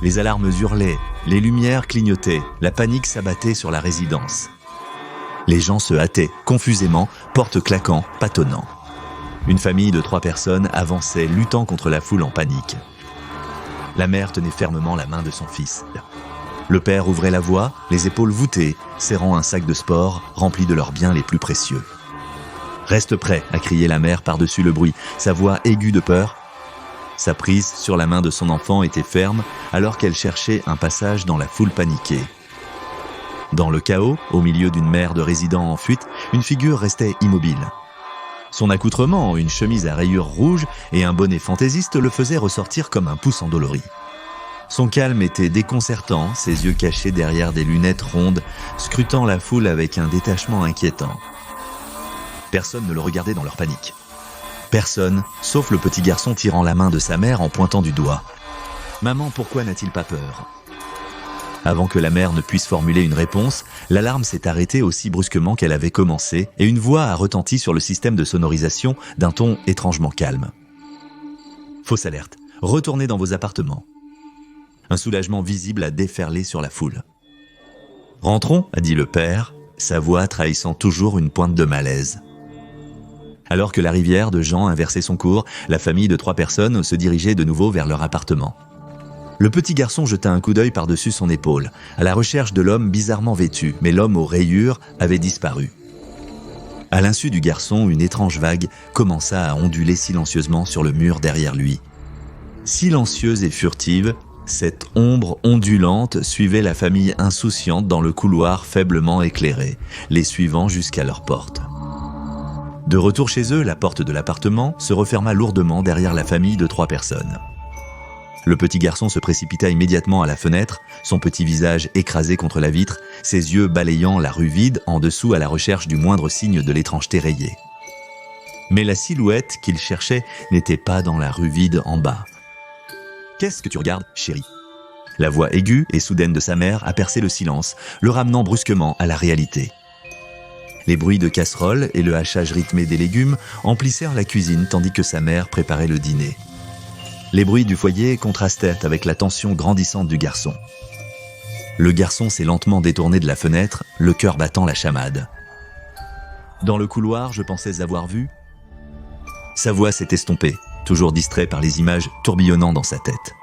Les alarmes hurlaient, les lumières clignotaient, la panique s'abattait sur la résidence. Les gens se hâtaient, confusément, portes claquant, patonnant. Une famille de 3 personnes avançait, luttant contre la foule en panique. La mère tenait fermement la main de son fils. Le père ouvrait la voie, les épaules voûtées, serrant un sac de sport rempli de leurs biens les plus précieux. « Reste prêt !» a crié la mère par-dessus le bruit, sa voix aiguë de peur. Sa prise sur la main de son enfant était ferme alors qu'elle cherchait un passage dans la foule paniquée. Dans le chaos, au milieu d'une mer de résidents en fuite, une figure restait immobile. Son accoutrement, une chemise à rayures rouges et un bonnet fantaisiste le faisaient ressortir comme un pouce endolori. Son calme était déconcertant, ses yeux cachés derrière des lunettes rondes, scrutant la foule avec un détachement inquiétant. Personne ne le regardait dans leur panique. Personne, sauf le petit garçon tirant la main de sa mère en pointant du doigt. « Maman, pourquoi n'a-t-il pas peur ?» Avant que la mère ne puisse formuler une réponse, l'alarme s'est arrêtée aussi brusquement qu'elle avait commencé et une voix a retenti sur le système de sonorisation d'un ton étrangement calme. « Fausse alerte, retournez dans vos appartements. » Un soulagement visible a déferlé sur la foule. « Rentrons » a dit le père, sa voix trahissant toujours une pointe de malaise. Alors que la rivière de Jean inversait son cours, la famille de 3 personnes se dirigeait de nouveau vers leur appartement. Le petit garçon jeta un coup d'œil par-dessus son épaule, à la recherche de l'homme bizarrement vêtu, mais l'homme aux rayures avait disparu. À l'insu du garçon, une étrange vague commença à onduler silencieusement sur le mur derrière lui. Silencieuse et furtive, cette ombre ondulante suivait la famille insouciante dans le couloir faiblement éclairé, les suivant jusqu'à leur porte. De retour chez eux, la porte de l'appartement se referma lourdement derrière la famille de 3 personnes. Le petit garçon se précipita immédiatement à la fenêtre, son petit visage écrasé contre la vitre, ses yeux balayant la rue vide en dessous à la recherche du moindre signe de l'étrangeté rayée. Mais la silhouette qu'il cherchait n'était pas dans la rue vide en bas. « Qu'est-ce que tu regardes, chérie ?» La voix aiguë et soudaine de sa mère a percé le silence, le ramenant brusquement à la réalité. Les bruits de casseroles et le hachage rythmé des légumes emplissèrent la cuisine tandis que sa mère préparait le dîner. Les bruits du foyer contrastaient avec la tension grandissante du garçon. Le garçon s'est lentement détourné de la fenêtre, le cœur battant la chamade. Dans le couloir, je pensais avoir vu. Sa voix s'est estompée, toujours distrait par les images tourbillonnant dans sa tête.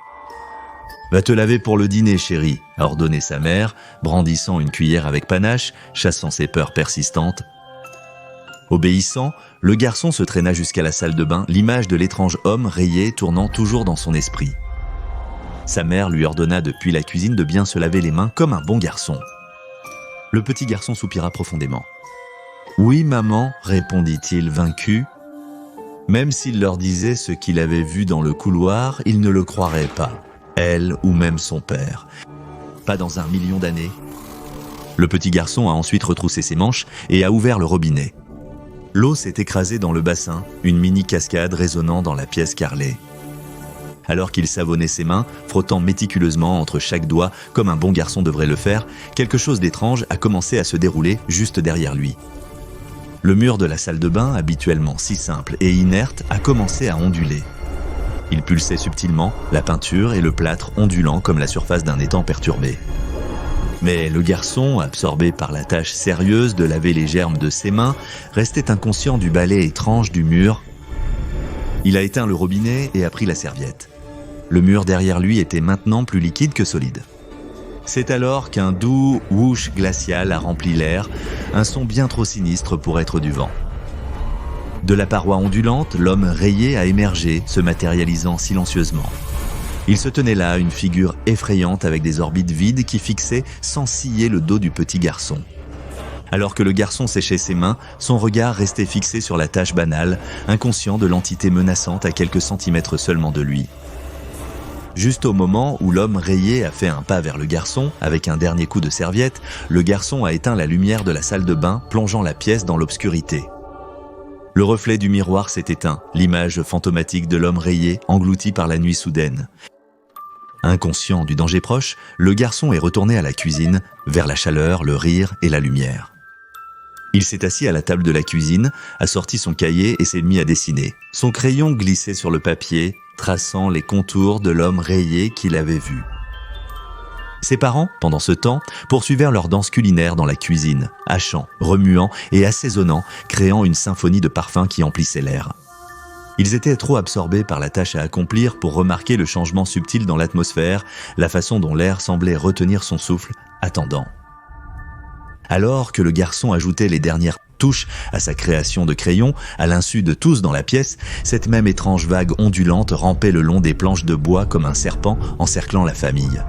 « Va te laver pour le dîner, chérie », a ordonné sa mère, brandissant une cuillère avec panache, chassant ses peurs persistantes. Obéissant, le garçon se traîna jusqu'à la salle de bain, l'image de l'étrange homme rayé tournant toujours dans son esprit. Sa mère lui ordonna depuis la cuisine de bien se laver les mains comme un bon garçon. Le petit garçon soupira profondément. « Oui, maman », répondit-il vaincu. Même s'il leur disait ce qu'il avait vu dans le couloir, ils ne le croiraient pas, elle ou même son père. Pas dans 1 million d'années. Le petit garçon a ensuite retroussé ses manches et a ouvert le robinet. L'eau s'est écrasée dans le bassin, une mini-cascade résonnant dans la pièce carrelée. Alors qu'il savonnait ses mains, frottant méticuleusement entre chaque doigt, comme un bon garçon devrait le faire, quelque chose d'étrange a commencé à se dérouler juste derrière lui. Le mur de la salle de bain, habituellement si simple et inerte, a commencé à onduler. Il pulsait subtilement, la peinture et le plâtre ondulant comme la surface d'un étang perturbé. Mais le garçon, absorbé par la tâche sérieuse de laver les germes de ses mains, restait inconscient du balai étrange du mur. Il a éteint le robinet et a pris la serviette. Le mur derrière lui était maintenant plus liquide que solide. C'est alors qu'un doux whoosh glacial a rempli l'air, un son bien trop sinistre pour être du vent. De la paroi ondulante, l'homme rayé a émergé, se matérialisant silencieusement. Il se tenait là, une figure effrayante avec des orbites vides qui fixaient sans ciller le dos du petit garçon. Alors que le garçon séchait ses mains, son regard restait fixé sur la tâche banale, inconscient de l'entité menaçante à quelques centimètres seulement de lui. Juste au moment où l'homme rayé a fait un pas vers le garçon, avec un dernier coup de serviette, le garçon a éteint la lumière de la salle de bain, plongeant la pièce dans l'obscurité. Le reflet du miroir s'est éteint, l'image fantomatique de l'homme rayé, englouti par la nuit soudaine. Inconscient du danger proche, le garçon est retourné à la cuisine, vers la chaleur, le rire et la lumière. Il s'est assis à la table de la cuisine, a sorti son cahier et s'est mis à dessiner. Son crayon glissait sur le papier, traçant les contours de l'homme rayé qu'il avait vu. Ses parents, pendant ce temps, poursuivirent leur danse culinaire dans la cuisine, hachant, remuant et assaisonnant, créant une symphonie de parfums qui emplissait l'air. Ils étaient trop absorbés par la tâche à accomplir pour remarquer le changement subtil dans l'atmosphère, la façon dont l'air semblait retenir son souffle, attendant. Alors que le garçon ajoutait les dernières touches à sa création de crayon, à l'insu de tous dans la pièce, cette même étrange vague ondulante rampait le long des planches de bois comme un serpent encerclant la famille.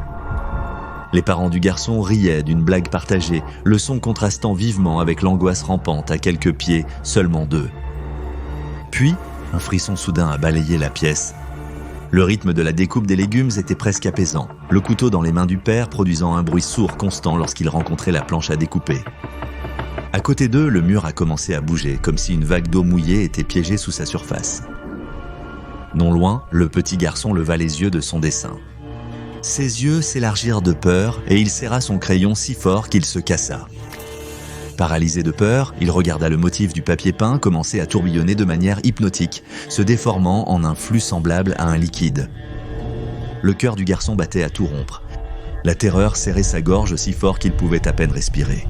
Les parents du garçon riaient d'une blague partagée, le son contrastant vivement avec l'angoisse rampante à quelques pieds, seulement d'eux. Puis, un frisson soudain a balayé la pièce. Le rythme de la découpe des légumes était presque apaisant, le couteau dans les mains du père produisant un bruit sourd constant lorsqu'il rencontrait la planche à découper. À côté d'eux, le mur a commencé à bouger, comme si une vague d'eau mouillée était piégée sous sa surface. Non loin, le petit garçon leva les yeux de son dessin. Ses yeux s'élargirent de peur et il serra son crayon si fort qu'il se cassa. Paralysé de peur, il regarda le motif du papier peint commencer à tourbillonner de manière hypnotique, se déformant en un flux semblable à un liquide. Le cœur du garçon battait à tout rompre. La terreur serrait sa gorge si fort qu'il pouvait à peine respirer.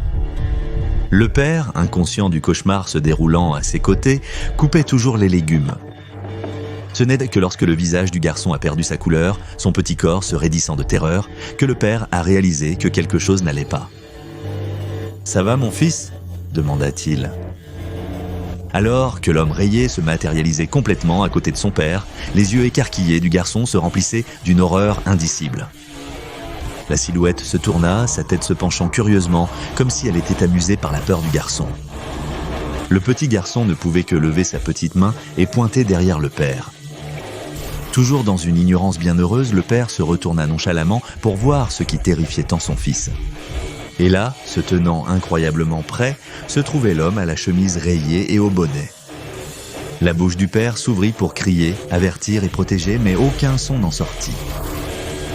Le père, inconscient du cauchemar se déroulant à ses côtés, coupait toujours les légumes. Ce n'est que lorsque le visage du garçon a perdu sa couleur, son petit corps se raidissant de terreur, que le père a réalisé que quelque chose n'allait pas. « Ça va, mon fils ?» demanda-t-il. Alors que l'homme rayé se matérialisait complètement à côté de son père, les yeux écarquillés du garçon se remplissaient d'une horreur indicible. La silhouette se tourna, sa tête se penchant curieusement, comme si elle était amusée par la peur du garçon. Le petit garçon ne pouvait que lever sa petite main et pointer derrière le père. Toujours dans une ignorance bienheureuse, le père se retourna nonchalamment pour voir ce qui terrifiait tant son fils. Et là, se tenant incroyablement près, se trouvait l'homme à la chemise rayée et au bonnet. La bouche du père s'ouvrit pour crier, avertir et protéger, mais aucun son n'en sortit.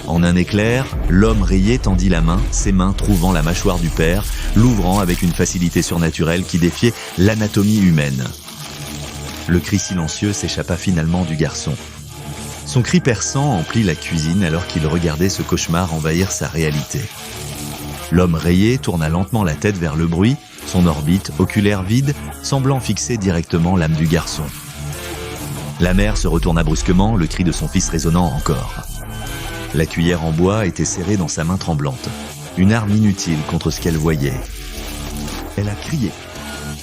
En un éclair, l'homme rayé tendit la main, ses mains trouvant la mâchoire du père, l'ouvrant avec une facilité surnaturelle qui défiait l'anatomie humaine. Le cri silencieux s'échappa finalement du garçon. Son cri perçant emplit la cuisine alors qu'il regardait ce cauchemar envahir sa réalité. L'homme rayé tourna lentement la tête vers le bruit, son orbite oculaire vide, semblant fixer directement l'âme du garçon. La mère se retourna brusquement, le cri de son fils résonnant encore. La cuillère en bois était serrée dans sa main tremblante, une arme inutile contre ce qu'elle voyait. Elle a crié.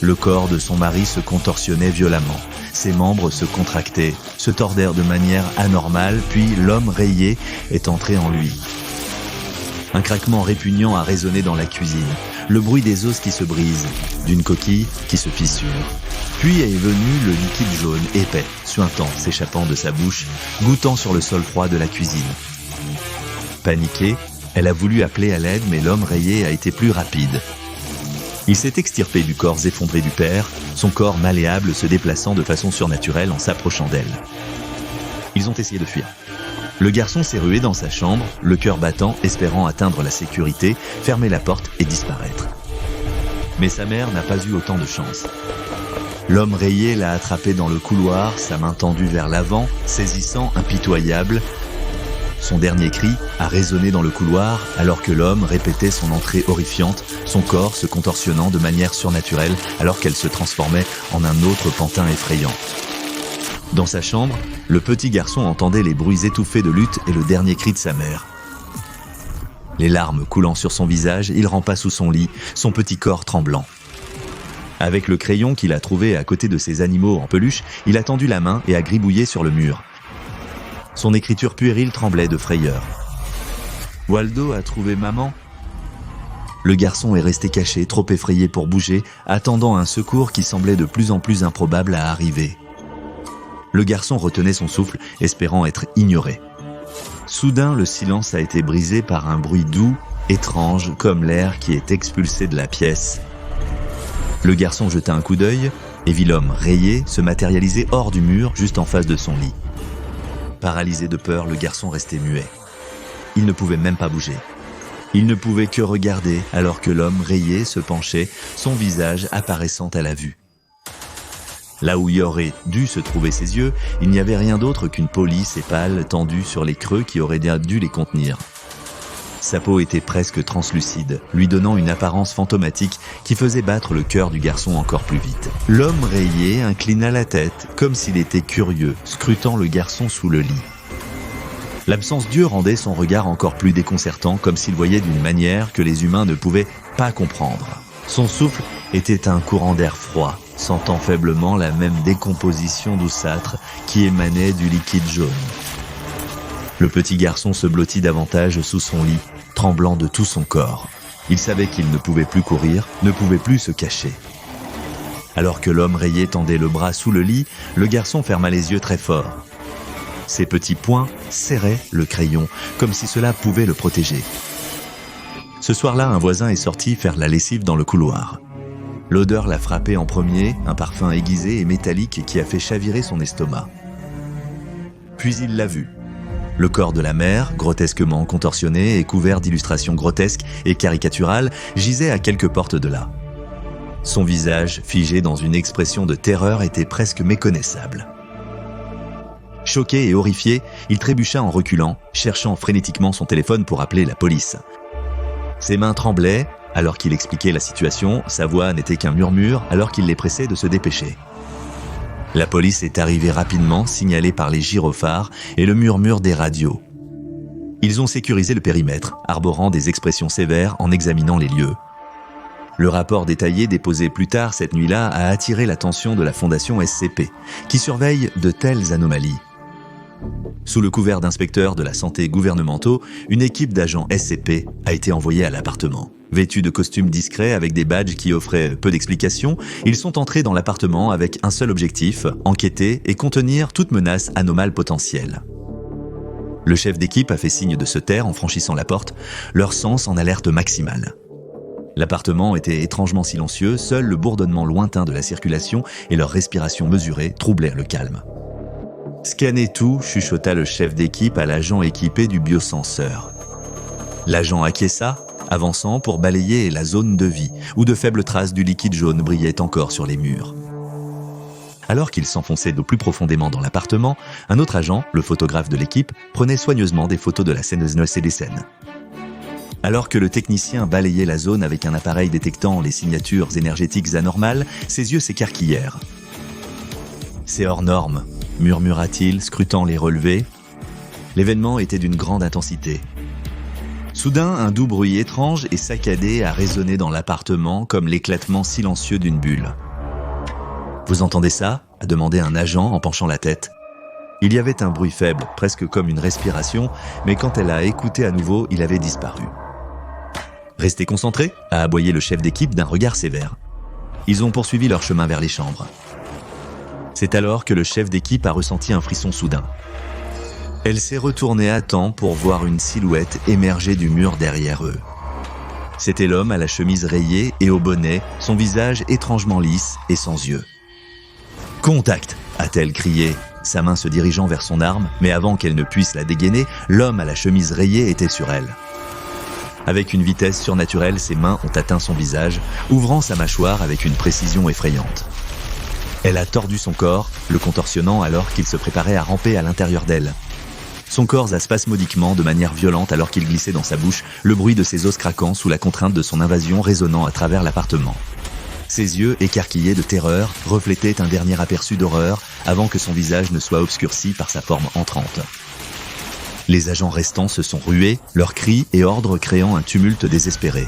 Le corps de son mari se contorsionnait violemment. Ses membres se contractaient, se tordèrent de manière anormale, puis l'homme rayé est entré en lui. Un craquement répugnant a résonné dans la cuisine, le bruit des os qui se brisent, d'une coquille qui se fissure. Puis est venu le liquide jaune, épais, suintant, s'échappant de sa bouche, goûtant sur le sol froid de la cuisine. Paniquée, elle a voulu appeler à l'aide, mais l'homme rayé a été plus rapide. Il s'est extirpé du corps effondré du père, son corps malléable se déplaçant de façon surnaturelle en s'approchant d'elle. Ils ont essayé de fuir. Le garçon s'est rué dans sa chambre, le cœur battant, espérant atteindre la sécurité, fermer la porte et disparaître. Mais sa mère n'a pas eu autant de chance. L'homme rayé l'a attrapé dans le couloir, sa main tendue vers l'avant, saisissant impitoyable. Son dernier cri a résonné dans le couloir alors que l'homme répétait son entrée horrifiante, son corps se contorsionnant de manière surnaturelle alors qu'elle se transformait en un autre pantin effrayant. Dans sa chambre, le petit garçon entendait les bruits étouffés de lutte et le dernier cri de sa mère. Les larmes coulant sur son visage, il rampa sous son lit, son petit corps tremblant. Avec le crayon qu'il a trouvé à côté de ses animaux en peluche, il a tendu la main et a gribouillé sur le mur. Son écriture puérile tremblait de frayeur. « Waldo a trouvé maman ?» Le garçon est resté caché, trop effrayé pour bouger, attendant un secours qui semblait de plus en plus improbable à arriver. Le garçon retenait son souffle, espérant être ignoré. Soudain, le silence a été brisé par un bruit doux, étrange, comme l'air qui est expulsé de la pièce. Le garçon jeta un coup d'œil et vit l'homme rayé se matérialiser hors du mur, juste en face de son lit. Paralysé de peur, le garçon restait muet. Il ne pouvait même pas bouger. Il ne pouvait que regarder alors que l'homme rayé se penchait, son visage apparaissant à la vue. Là où y aurait dû se trouver ses yeux, il n'y avait rien d'autre qu'une peau lisse et pâle tendue sur les creux qui auraient dû les contenir. Sa peau était presque translucide, lui donnant une apparence fantomatique qui faisait battre le cœur du garçon encore plus vite. L'homme rayé inclina la tête, comme s'il était curieux, scrutant le garçon sous le lit. L'absence d'yeux rendait son regard encore plus déconcertant, comme s'il voyait d'une manière que les humains ne pouvaient pas comprendre. Son souffle était un courant d'air froid, sentant faiblement la même décomposition douceâtre qui émanait du liquide jaune. Le petit garçon se blottit davantage sous son lit, tremblant de tout son corps. Il savait qu'il ne pouvait plus courir, ne pouvait plus se cacher. Alors que l'homme rayé tendait le bras sous le lit, le garçon ferma les yeux très fort. Ses petits poings serraient le crayon, comme si cela pouvait le protéger. Ce soir-là, un voisin est sorti faire la lessive dans le couloir. L'odeur l'a frappé en premier, un parfum aiguisé et métallique qui a fait chavirer son estomac. Puis il l'a vu. Le corps de la mère, grotesquement contorsionné et couvert d'illustrations grotesques et caricaturales, gisait à quelques portes de là. Son visage, figé dans une expression de terreur, était presque méconnaissable. Choqué et horrifié, il trébucha en reculant, cherchant frénétiquement son téléphone pour appeler la police. Ses mains tremblaient, alors qu'il expliquait la situation, sa voix n'était qu'un murmure alors qu'il les pressait de se dépêcher. La police est arrivée rapidement, signalée par les gyrophares et le murmure des radios. Ils ont sécurisé le périmètre, arborant des expressions sévères en examinant les lieux. Le rapport détaillé déposé plus tard cette nuit-là a attiré l'attention de la fondation SCP, qui surveille de telles anomalies. Sous le couvert d'inspecteurs de la santé gouvernementaux, une équipe d'agents SCP a été envoyée à l'appartement. Vêtus de costumes discrets avec des badges qui offraient peu d'explications, ils sont entrés dans l'appartement avec un seul objectif, enquêter et contenir toute menace anomale potentielle. Le chef d'équipe a fait signe de se taire en franchissant la porte, leur sens en alerte maximale. L'appartement était étrangement silencieux, seul le bourdonnement lointain de la circulation et leur respiration mesurée troublèrent le calme. « Scannez tout », chuchota le chef d'équipe à l'agent équipé du biosenseur. L'agent acquiesça, avançant pour balayer la zone de vie, où de faibles traces du liquide jaune brillaient encore sur les murs. Alors qu'il s'enfonçait de plus profondément dans l'appartement, un autre agent, le photographe de l'équipe, prenait soigneusement des photos de la scène et des scènes. Alors que le technicien balayait la zone avec un appareil détectant les signatures énergétiques anormales, ses yeux s'écarquillèrent. « C'est hors norme », murmura-t-il, scrutant les relevés. L'événement était d'une grande intensité. Soudain, un doux bruit étrange et saccadé a résonné dans l'appartement comme l'éclatement silencieux d'une bulle. « Vous entendez ça ?» a demandé un agent en penchant la tête. Il y avait un bruit faible, presque comme une respiration, mais quand elle a écouté à nouveau, il avait disparu. « Restez concentrés » a aboyé le chef d'équipe d'un regard sévère. Ils ont poursuivi leur chemin vers les chambres. C'est alors que le chef d'équipe a ressenti un frisson soudain. Elle s'est retournée à temps pour voir une silhouette émerger du mur derrière eux. C'était l'homme à la chemise rayée et au bonnet, son visage étrangement lisse et sans yeux. « Contact !» a-t-elle crié, sa main se dirigeant vers son arme, mais avant qu'elle ne puisse la dégainer, l'homme à la chemise rayée était sur elle. Avec une vitesse surnaturelle, ses mains ont atteint son visage, ouvrant sa mâchoire avec une précision effrayante. Elle a tordu son corps, le contorsionnant alors qu'il se préparait à ramper à l'intérieur d'elle. Son corps a spasmodiquement de manière violente alors qu'il glissait dans sa bouche, le bruit de ses os craquant sous la contrainte de son invasion résonnant à travers l'appartement. Ses yeux, écarquillés de terreur, reflétaient un dernier aperçu d'horreur avant que son visage ne soit obscurci par sa forme entrante. Les agents restants se sont rués, leurs cris et ordres créant un tumulte désespéré.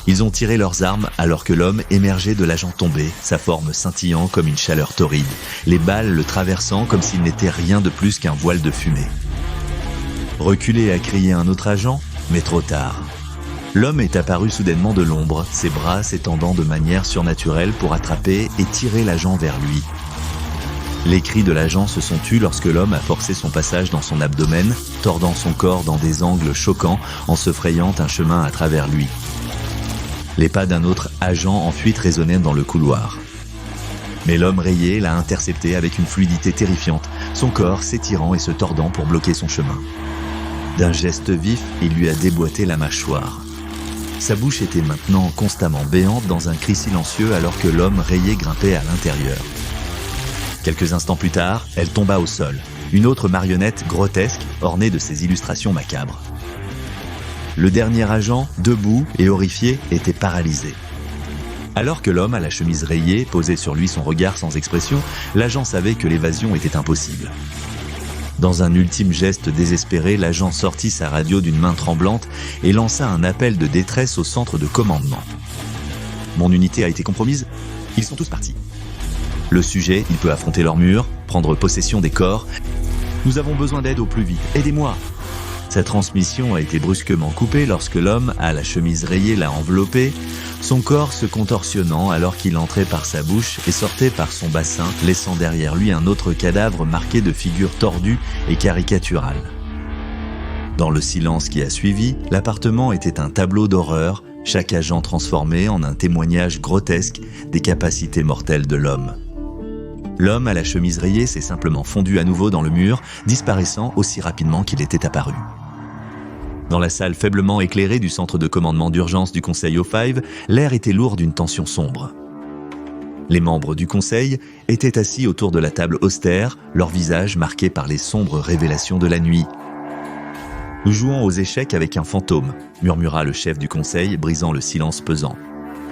Ils ont tiré leurs armes alors que l'homme émergeait de l'agent tombé, sa forme scintillant comme une chaleur torride, les balles le traversant comme s'il n'était rien de plus qu'un voile de fumée. Reculé a crié un autre agent, mais trop tard. L'homme est apparu soudainement de l'ombre, ses bras s'étendant de manière surnaturelle pour attraper et tirer l'agent vers lui. Les cris de l'agent se sont tus lorsque l'homme a forcé son passage dans son abdomen, tordant son corps dans des angles choquants en se frayant un chemin à travers lui. Les pas d'un autre agent en fuite résonnaient dans le couloir. Mais l'homme rayé l'a intercepté avec une fluidité terrifiante, son corps s'étirant et se tordant pour bloquer son chemin. D'un geste vif, il lui a déboîté la mâchoire. Sa bouche était maintenant constamment béante dans un cri silencieux alors que l'homme rayé grimpait à l'intérieur. Quelques instants plus tard, elle tomba au sol, une autre marionnette grotesque ornée de ses illustrations macabres. Le dernier agent, debout et horrifié, était paralysé. Alors que l'homme à la chemise rayée posait sur lui son regard sans expression, l'agent savait que l'évasion était impossible. Dans un ultime geste désespéré, l'agent sortit sa radio d'une main tremblante et lança un appel de détresse au centre de commandement. « Mon unité a été compromise, ils sont tous partis. Le sujet, il peut affronter leur mur, prendre possession des corps. Nous avons besoin d'aide au plus vite, aidez-moi !» Sa transmission a été brusquement coupée lorsque l'homme à la chemise rayée l'a enveloppé, son corps se contorsionnant alors qu'il entrait par sa bouche et sortait par son bassin, laissant derrière lui un autre cadavre marqué de figures tordues et caricaturales. Dans le silence qui a suivi, l'appartement était un tableau d'horreur, chaque agent transformé en un témoignage grotesque des capacités mortelles de l'homme. L'homme à la chemise rayée s'est simplement fondu à nouveau dans le mur, disparaissant aussi rapidement qu'il était apparu. Dans la salle faiblement éclairée du centre de commandement d'urgence du Conseil O5, l'air était lourd d'une tension sombre. Les membres du Conseil étaient assis autour de la table austère, leurs visages marqués par les sombres révélations de la nuit. « Nous jouons aux échecs avec un fantôme », murmura le chef du Conseil, brisant le silence pesant.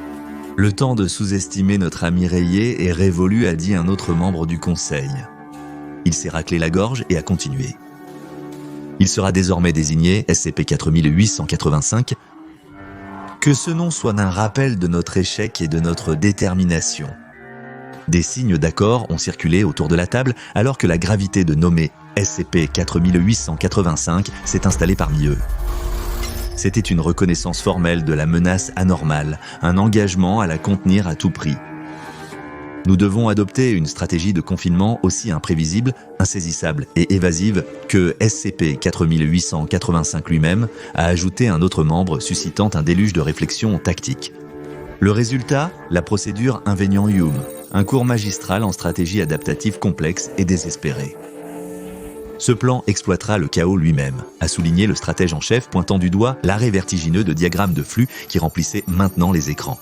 « Le temps de sous-estimer notre ami rayé est révolu », a dit un autre membre du Conseil. Il s'est raclé la gorge et a continué. Il sera désormais désigné SCP-4885. Que ce nom soit un rappel de notre échec et de notre détermination. Des signes d'accord ont circulé autour de la table alors que la gravité de nommer SCP-4885 s'est installée parmi eux. C'était une reconnaissance formelle de la menace anormale, un engagement à la contenir à tout prix. Nous devons adopter une stratégie de confinement aussi imprévisible, insaisissable et évasive que SCP-4885 lui-même, a ajouté un autre membre suscitant un déluge de réflexion tactique. Le résultat, la procédure Invenian-Hume, un cours magistral en stratégie adaptative complexe et désespérée. Ce plan exploitera le chaos lui-même, a souligné le stratège en chef pointant du doigt l'arrêt vertigineux de diagrammes de flux qui remplissaient maintenant les écrans.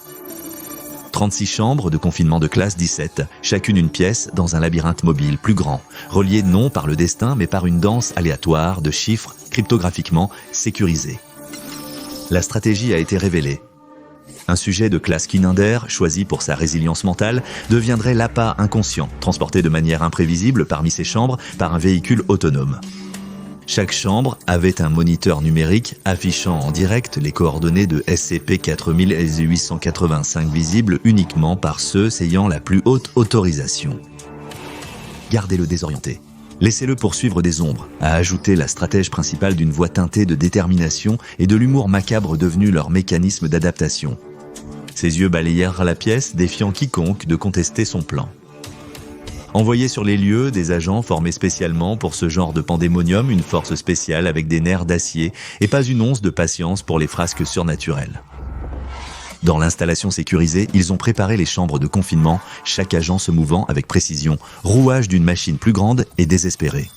36 chambres de confinement de classe 17, chacune une pièce dans un labyrinthe mobile plus grand, relié non par le destin mais par une danse aléatoire de chiffres cryptographiquement sécurisés. La stratégie a été révélée. Un sujet de classe Kinander, choisi pour sa résilience mentale, deviendrait l'appât inconscient, transporté de manière imprévisible parmi ces chambres par un véhicule autonome. Chaque chambre avait un moniteur numérique affichant en direct les coordonnées de SCP-4885 visibles uniquement par ceux ayant la plus haute autorisation. Gardez-le désorienté. Laissez-le poursuivre des ombres, a ajouté la stratège principale d'une voix teintée de détermination et de l'humour macabre devenu leur mécanisme d'adaptation. Ses yeux balayèrent la pièce, défiant quiconque de contester son plan. Envoyés sur les lieux, des agents formés spécialement pour ce genre de pandémonium, une force spéciale avec des nerfs d'acier et pas une once de patience pour les frasques surnaturelles. Dans l'installation sécurisée, ils ont préparé les chambres de confinement, chaque agent se mouvant avec précision, rouage d'une machine plus grande et désespérée.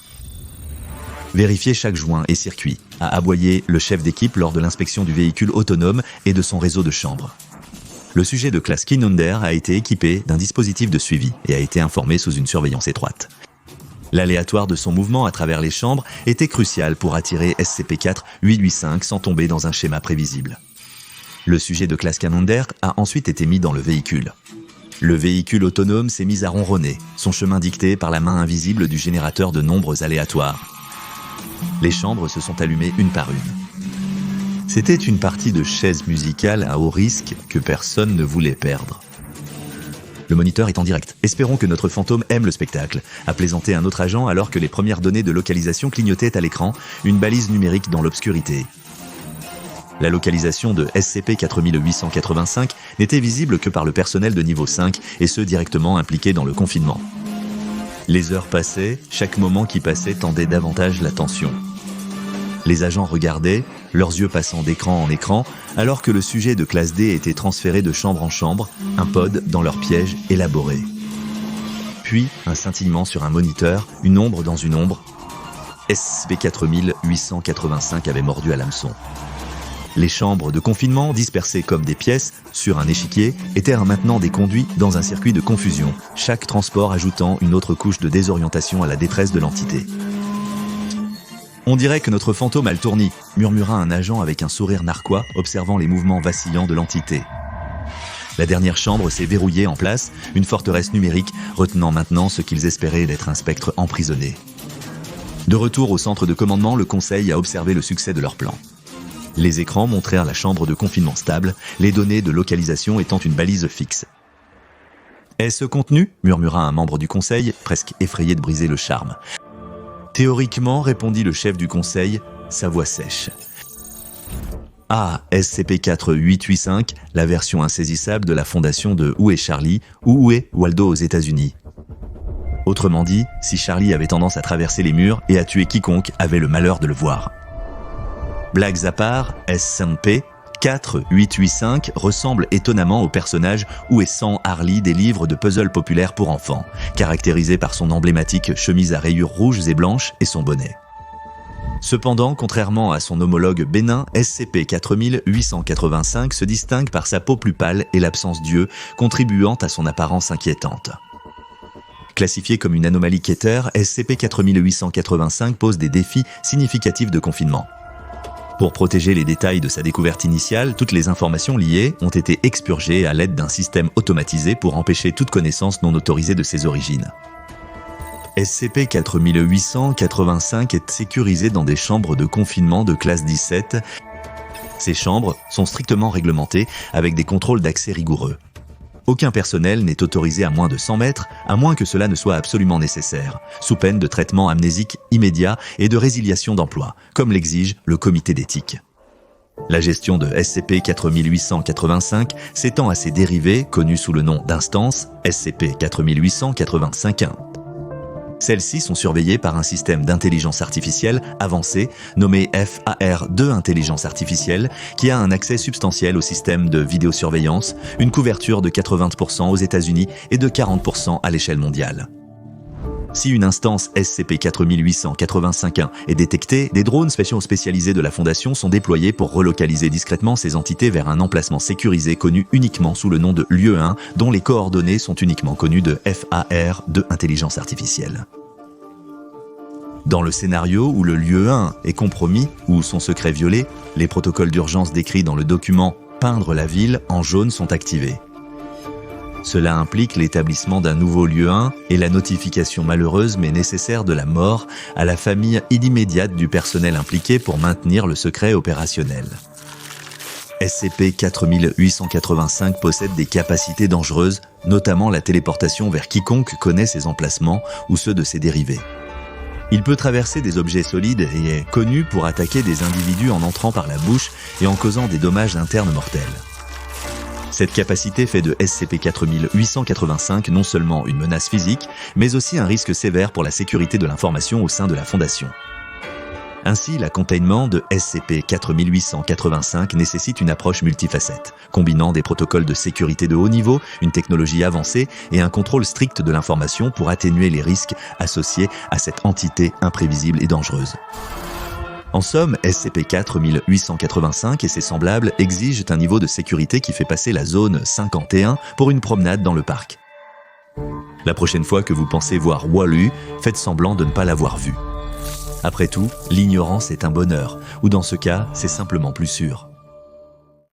Vérifiez chaque joint et circuit, a aboyé le chef d'équipe lors de l'inspection du véhicule autonome et de son réseau de chambres. Le sujet de classe Kinander a été équipé d'un dispositif de suivi et a été informé sous une surveillance étroite. L'aléatoire de son mouvement à travers les chambres était crucial pour attirer SCP-4885 sans tomber dans un schéma prévisible. Le sujet de classe Kinander a ensuite été mis dans le véhicule. Le véhicule autonome s'est mis à ronronner, son chemin dicté par la main invisible du générateur de nombres aléatoires. Les chambres se sont allumées une par une. C'était une partie de chaise musicale à haut risque que personne ne voulait perdre. Le moniteur est en direct. Espérons que notre fantôme aime le spectacle, a plaisanté un autre agent alors que les premières données de localisation clignotaient à l'écran, une balise numérique dans l'obscurité. La localisation de SCP-4885 n'était visible que par le personnel de niveau 5 et ceux directement impliqués dans le confinement. Les heures passaient, chaque moment qui passait tendait davantage l'attention. Les agents regardaient, leurs yeux passant d'écran en écran, alors que le sujet de classe D était transféré de chambre en chambre, un pod dans leur piège élaboré. Puis, un scintillement sur un moniteur, une ombre dans une ombre. SCP-4885 avait mordu à l'hameçon. Les chambres de confinement, dispersées comme des pièces sur un échiquier, étaient maintenant des conduits dans un circuit de confusion, chaque transport ajoutant une autre couche de désorientation à la détresse de l'entité. On dirait que notre fantôme a le tournis, murmura un agent avec un sourire narquois, observant les mouvements vacillants de l'entité. La dernière chambre s'est verrouillée en place, une forteresse numérique retenant maintenant ce qu'ils espéraient d'être un spectre emprisonné. De retour au centre de commandement, le conseil a observé le succès de leur plan. Les écrans montrèrent la chambre de confinement stable, les données de localisation étant une balise fixe. « Est-ce contenu ?» murmura un membre du conseil, presque effrayé de briser le charme. « Théoriquement, répondit le chef du conseil, sa voix sèche. Ah, SCP-4885, la version insaisissable de la fondation de Où est Charlie ou Où est Waldo aux États-Unis. Autrement dit, si Charlie avait tendance à traverser les murs et à tuer quiconque avait le malheur de le voir. Blagues à part, SCP 4885 ressemble étonnamment au personnage Où est Sam Harley des livres de puzzle populaires pour enfants, caractérisé par son emblématique chemise à rayures rouges et blanches et son bonnet. Cependant, contrairement à son homologue bénin, SCP-4885 se distingue par sa peau plus pâle et l'absence d'yeux, contribuant à son apparence inquiétante. Classifié comme une anomalie Keter, SCP-4885 pose des défis significatifs de confinement. Pour protéger les détails de sa découverte initiale, toutes les informations liées ont été expurgées à l'aide d'un système automatisé pour empêcher toute connaissance non autorisée de ses origines. SCP-4885 est sécurisé dans des chambres de confinement de classe 17. Ces chambres sont strictement réglementées avec des contrôles d'accès rigoureux. Aucun personnel n'est autorisé à moins de 100 mètres, à moins que cela ne soit absolument nécessaire, sous peine de traitement amnésique immédiat et de résiliation d'emploi, comme l'exige le comité d'éthique. La gestion de SCP-4885 s'étend à ses dérivés, connus sous le nom d'instances, SCP-4885-1. Celles-ci sont surveillées par un système d'intelligence artificielle avancé nommé FAR2 Intelligence Artificielle qui a un accès substantiel au système de vidéosurveillance, une couverture de 80% aux États-Unis et de 40% à l'échelle mondiale. Si une instance SCP-4885-1 est détectée, des drones spécialisés de la Fondation sont déployés pour relocaliser discrètement ces entités vers un emplacement sécurisé connu uniquement sous le nom de Lieu 1, dont les coordonnées sont uniquement connues de FAR de Intelligence Artificielle. Dans le scénario où le Lieu 1 est compromis ou son secret violé, les protocoles d'urgence décrits dans le document « Peindre la ville » en jaune sont activés. Cela implique l'établissement d'un nouveau lieu 1 et la notification malheureuse mais nécessaire de la mort à la famille immédiate du personnel impliqué pour maintenir le secret opérationnel. SCP-4885 possède des capacités dangereuses, notamment la téléportation vers quiconque connaît ses emplacements ou ceux de ses dérivés. Il peut traverser des objets solides et est connu pour attaquer des individus en entrant par la bouche et en causant des dommages internes mortels. Cette capacité fait de SCP-4885 non seulement une menace physique, mais aussi un risque sévère pour la sécurité de l'information au sein de la Fondation. Ainsi, la containment de SCP-4885 nécessite une approche multifacette, combinant des protocoles de sécurité de haut niveau, une technologie avancée et un contrôle strict de l'information pour atténuer les risques associés à cette entité imprévisible et dangereuse. En somme, SCP-4885 et ses semblables exigent un niveau de sécurité qui fait passer la zone 51 pour une promenade dans le parc. La prochaine fois que vous pensez voir Wall-E, faites semblant de ne pas l'avoir vu. Après tout, l'ignorance est un bonheur, ou dans ce cas, c'est simplement plus sûr.